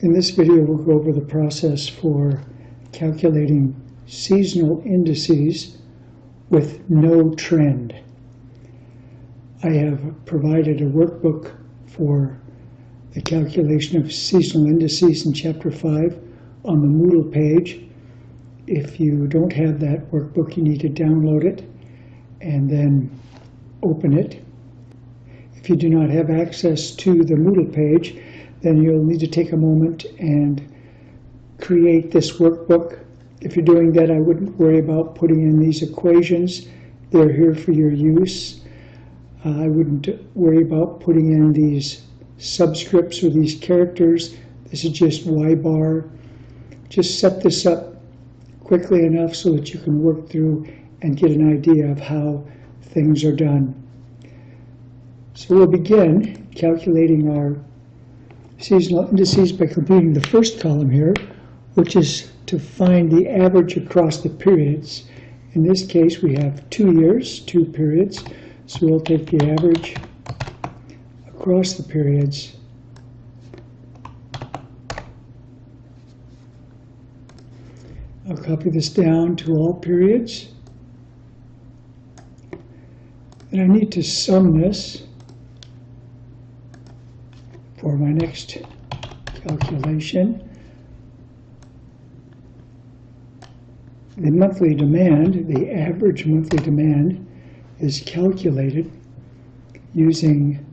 In this video, we'll go over the process for calculating seasonal indices with NoTrend. I have provided a workbook for the calculation of seasonal indices in Chapter 5 on the Moodle page. If you don't have that workbook, you need to download it and then open it. If you do not have access to the Moodle page, then you'll need to take a moment and create this workbook. If you're doing that, I wouldn't worry about putting in these equations. They're here for your use. I wouldn't worry about putting in these subscripts or these characters. This is just Y bar. Just set this up quickly enough so that you can work through and get an idea of how things are done. So we'll begin calculating our seasonal indices by completing the first column here, which is to find the average across the periods. In this case, we have 2 years, 2 periods, so we'll take the average across the periods. I'll copy this down to all periods. And I need to sum this for my next calculation. The monthly demand, the average monthly demand, is calculated using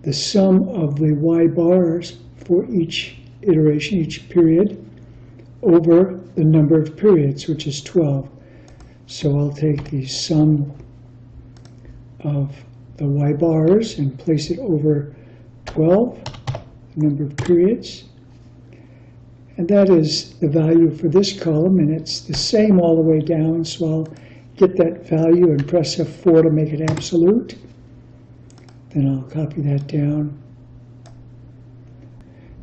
the sum of the Y bars for each iteration, each period, over the number of periods, which is 12. So I'll take the sum of the Y bars and place it over 12, the number of periods. And that is the value for this column, and it's the same all the way down, so I'll get that value and press F4 to make it absolute. Then I'll copy that down.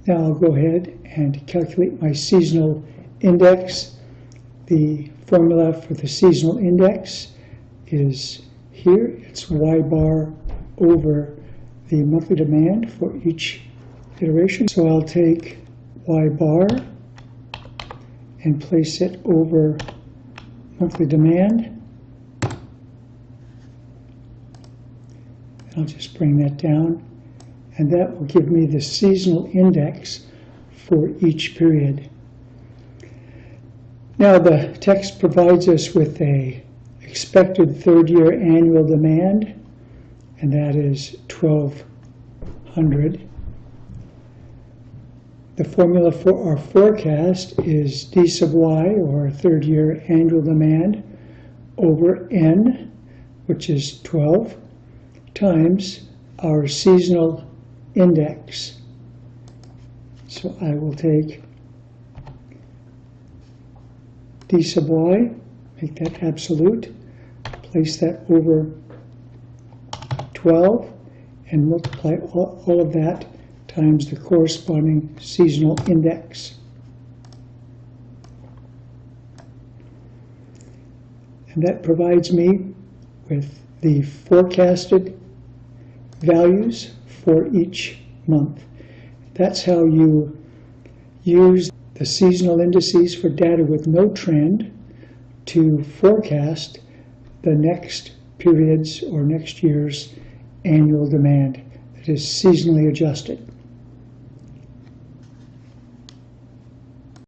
Now I'll go ahead and calculate my seasonal index. The formula for the seasonal index is here. It's Y bar over the monthly demand for each iteration. So I'll take Y bar and place it over monthly demand. I'll just bring that down, and that will give me the seasonal index for each period. Now the text provides us with a expected third-year annual demand, and that is 1,200. The formula for our forecast is D sub Y, or third-year annual demand, over N, which is 12, times our seasonal index. So I will take D sub Y, make that absolute, place that over 12, and multiply all of that times the corresponding seasonal index. And that provides me with the forecasted values for each month. That's how you use the seasonal indices for data with NoTrend to forecast the next period's or next year's annual demand that is seasonally adjusted.